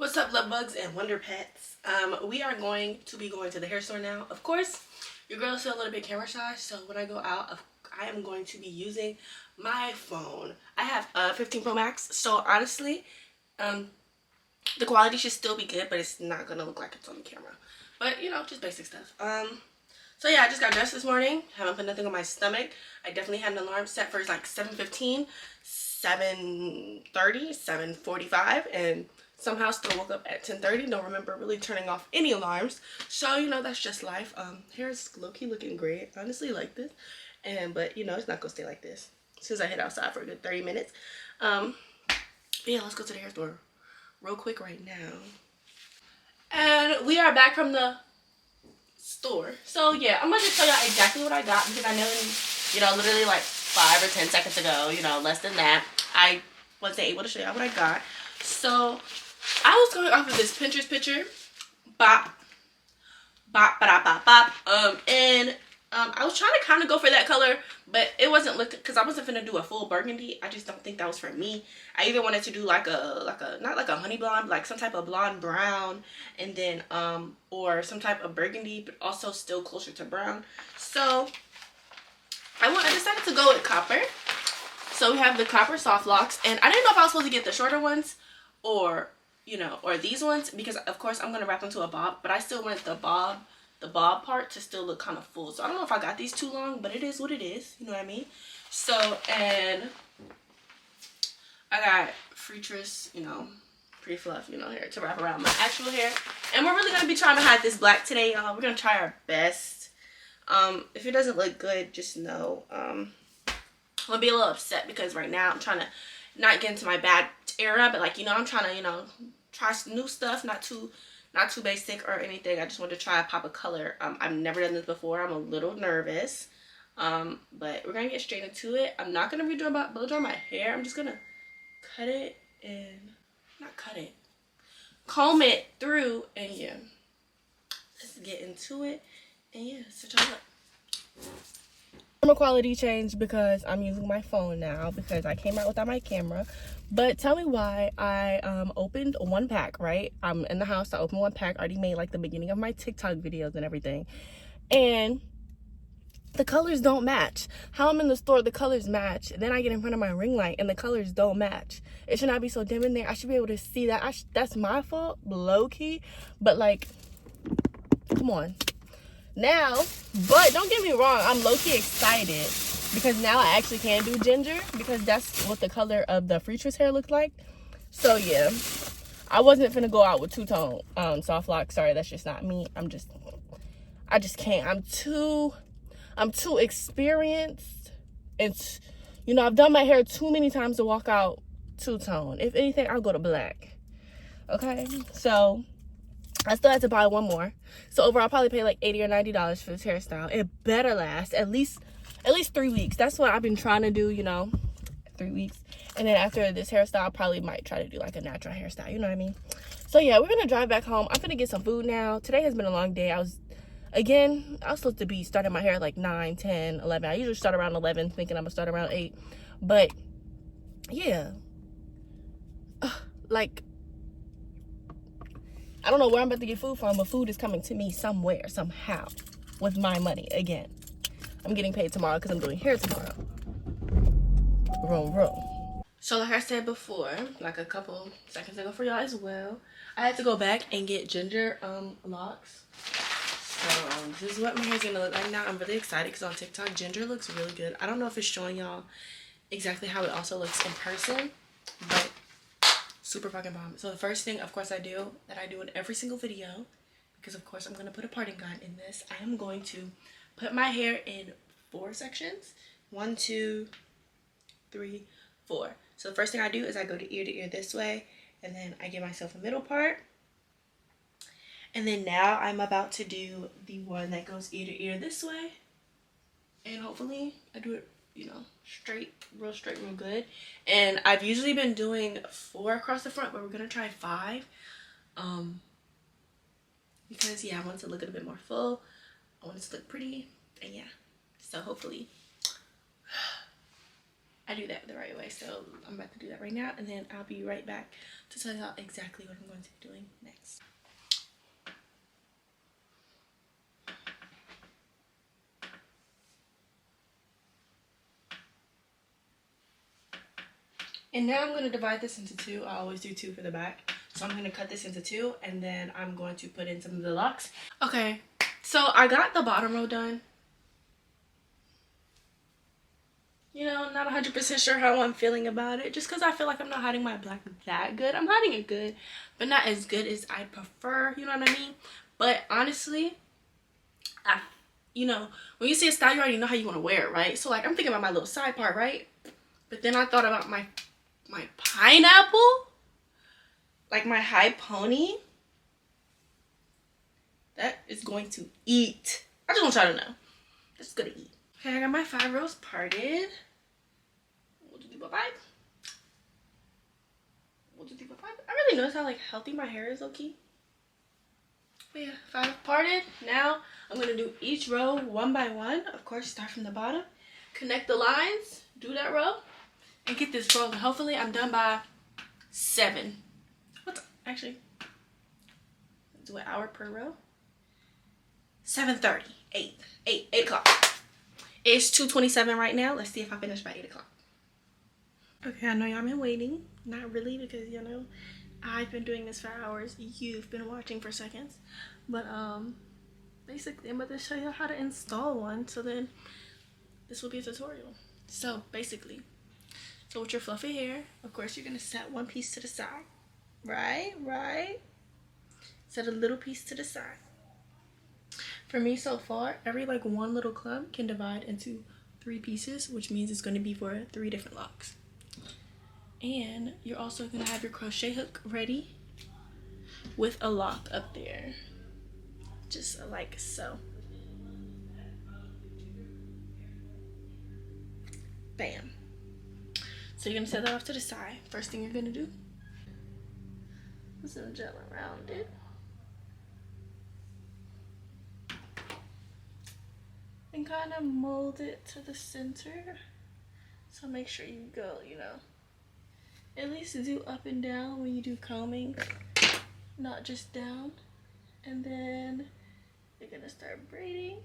What's up, love bugs and wonder pets? We are going to be going to the hair store now. Of course, your girl is still a little bit camera shy, so when I go out, I am going to be using my phone. I have a 15 Pro Max, so honestly, the quality should still be good, but it's not gonna look like it's on the camera. But you know, just basic stuff. So yeah, I just got dressed this morning. Haven't put nothing on my stomach. I definitely had an alarm set for like 7:15, 7:30, 7:45, and somehow still woke up at 10:30. Don't remember really turning off any alarms. So you know, that's just life. Hair is low-key looking great. Honestly, like this. But you know, it's not gonna stay like this. As soon as I head outside for a good 30 minutes. Yeah, let's go to the hair store real quick right now. And we are back from the store. So yeah, I'm gonna just tell y'all exactly what I got because I know, you know, literally like 5 or 10 seconds ago, you know, less than that, I wasn't able to show y'all what I got. So I was going off of this Pinterest picture, bop, bop, bop, bop, bop, I was trying to kind of go for that color, but it wasn't looking, because I wasn't finna do a full burgundy. I just don't think that was for me. I either wanted to do like a not like a honey blonde, like some type of blonde brown, and then or some type of burgundy, but also still closer to brown. So I decided to go with copper. So we have the copper soft locks, and I didn't know if I was supposed to get the shorter ones or, you know, or these ones, because of course I'm gonna wrap them to a bob, but I still want the bob part to still look kind of full. So I don't know if I got these too long, but it is what it is, you know what I mean? So, and I got freetress, you know, pretty fluff, you know, hair to wrap around my actual hair. And we're really gonna be trying to hide this black today, y'all. We're gonna try our best. If it doesn't look good, just know I'm gonna be a little upset, because right now I'm trying to not get into my bad era, but like, you know, I'm trying to, you know, try some new stuff, not too basic or anything. I just wanted to try a pop of color. I've never done this before. I'm a little nervous, but we're gonna get straight into it. I'm not gonna blow dry my hair. I'm just gonna cut it and comb it through, and yeah, let's get into it. And yeah, so y'all look. Camera quality changed because I'm using my phone now, because I came out without my camera. But tell me why I opened one pack, right? I'm in the house, I opened one pack, already made like the beginning of my TikTok videos and everything, and the colors don't match. How I'm in the store, the colors match. Then I get in front of my ring light and the colors don't match. It should not be so dim in there. I should be able to see that. That's my fault, low-key, but like, come on now. But don't get me wrong, I'm low-key excited because now I actually can do ginger, because that's what the color of the freetress hair looked like. So yeah, I wasn't finna go out with two-tone soft locks. Sorry, that's just not me. I just can't. I'm too experienced. It's, you know, I've done my hair too many times to walk out two-tone. If anything, I'll go to black. Okay, so I still had to buy one more. So overall, I'll probably pay like $80 or $90 for this hairstyle. It better last at least 3 weeks. That's what I've been trying to do, you know, 3 weeks. And then after this hairstyle, I probably might try to do like a natural hairstyle, you know what I mean? So yeah, we're gonna drive back home. I'm gonna get some food now. Today has been a long day. I was supposed to be starting my hair at like 9, 10, 11. I usually start around 11, thinking I'm gonna start around 8. But yeah, like, I don't know where I'm about to get food from, but food is coming to me somewhere, somehow, with my money. Again, I'm getting paid tomorrow because I'm doing hair tomorrow. Room. So like I said before, like a couple seconds ago for y'all as well, I had to go back and get ginger locks. So this is what my hair's gonna look like now. I'm really excited because on TikTok, ginger looks really good. I don't know if it's showing y'all exactly how it also looks in person, but super fucking bomb. So the first thing, of course, I do in every single video, because of course I'm gonna put a parting gun in this, I am going to put my hair in 4 sections. 1, 2, 3, 4. So the first thing I do is I go to ear this way, and then I give myself a middle part. And then now I'm about to do the one that goes ear to ear this way. And hopefully I do it, you know, straight, real good. And I've usually been doing 4 across the front, but we're gonna try 5. Because yeah, I want it to look a little bit more full. I want it to look pretty. And yeah, so hopefully I do that the right way. So I'm about to do that right now, and then I'll be right back to tell y'all exactly what I'm going to be doing next. And now I'm going to divide this into two. I always do two for the back. So I'm going to cut this into two, and then I'm going to put in some of the locks. Okay, so I got the bottom row done. You know, not 100% sure how I'm feeling about it. Just because I feel like I'm not hiding my black that good. I'm hiding it good, but not as good as I prefer. You know what I mean? But honestly, you know, when you see a style, you already know how you want to wear it, right? So, like, I'm thinking about my little side part, right? But then I thought about my pineapple. Like, my high pony. That is going to eat. I just want y'all to know. It's going to eat. Okay, I got my 5 rows parted. 1, 2, 3, 4, 5. 1, 2, 3, 4, 5. I really notice how like healthy my hair is, okay? But yeah, 5 parted. Now I'm gonna do each row one by one. Of course, start from the bottom, connect the lines, do that row, and get this rolling. Hopefully, I'm done by 7. Actually, do an hour per row. 7:30, 8 o'clock. It's 2:27 right now. Let's see if I finish by 8 o'clock. Okay, I know y'all been waiting. Not really, because you know I've been doing this for hours. You've been watching for seconds. But basically I'm about to show you how to install one. So then this will be a tutorial. So basically, so with your fluffy hair, of course you're gonna set one piece to the side. Right. Set a little piece to the side. For me so far, every like one little clump can divide into 3 pieces, which means it's gonna be for 3 different locks. And you're also gonna have your crochet hook ready with a lock up there, just like so. Bam. So you're gonna set that off to the side. First thing you're gonna do, put some gel around it. And kind of mold it to the center. So make sure you go, you know, at least do up and down when you do combing, not just down. And then you're gonna start braiding.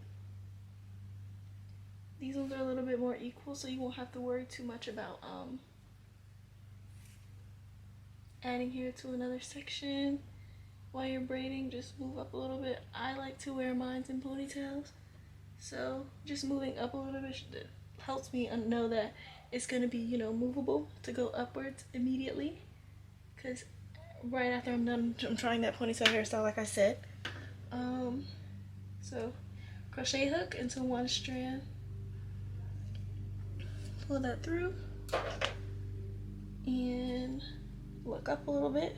These ones are a little bit more equal, so you won't have to worry too much about adding hair to another section. While you're braiding, just move up a little bit. I like to wear mine in ponytails, so just moving up a little bit helps me know that it's gonna be, you know, movable to go upwards immediately. Because right after I'm done, I'm trying that ponytail hairstyle like I said. So crochet hook into one strand, pull that through, and look up a little bit,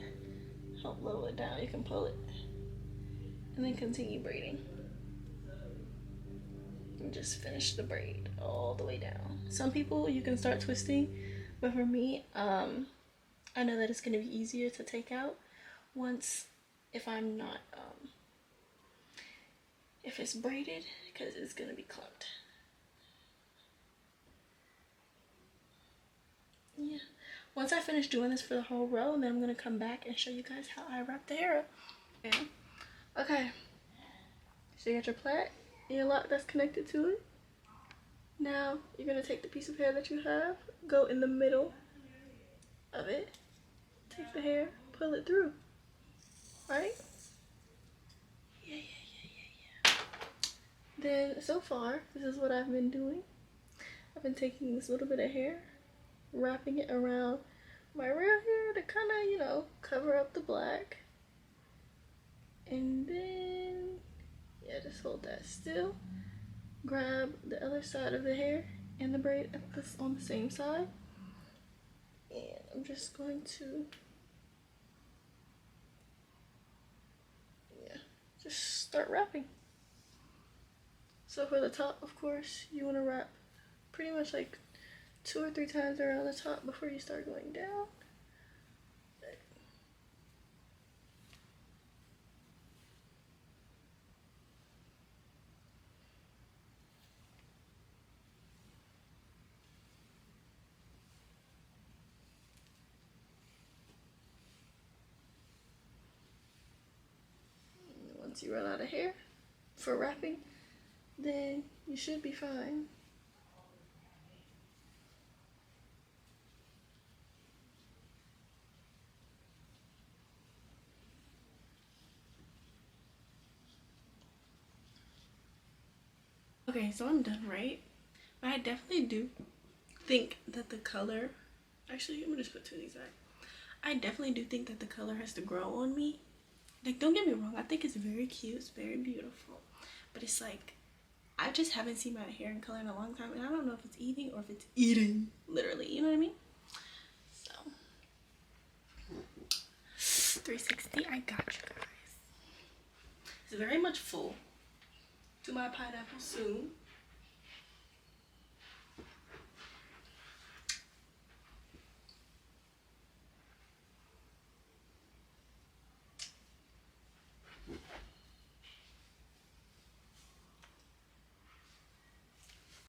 help level it down. You can pull it, and then continue braiding. And just finish the braid all the way down. Some people you can start twisting, but for me, I know that it's gonna be easier to take out once if I'm not if it's braided, because it's gonna be clumped. Yeah. Once I finish doing this for the whole row, then I'm gonna come back and show you guys how I wrap the hair up. Okay. So you got your plait, your lock that's connected to it. Now you're gonna take the piece of hair that you have, go in the middle of it, take the hair, pull it through. Right? Yeah. Then so far, this is what I've been doing. I've been taking this little bit of hair, wrapping it around my real hair to kind of, you know, cover up the black. And then, yeah, just hold that still. Grab the other side of the hair and the braid on the same side. And I'm just going to, yeah, just start wrapping. So for the top, of course, you want to wrap pretty much like 2 or 3 times around the top before you start going down. once you run out of hair for wrapping, then you should be fine. Okay, so I'm done, right? But I definitely do think that the color, actually, I'm gonna just put two of these back. I definitely do think that the color has to grow on me. Like, don't get me wrong, I think it's very cute, it's very beautiful. But it's like, I just haven't seen my hair in color in a long time, and I don't know if it's eating or if it's eating, literally, you know what I mean? So, 360, I got you guys. It's very much full. To my pineapple soon.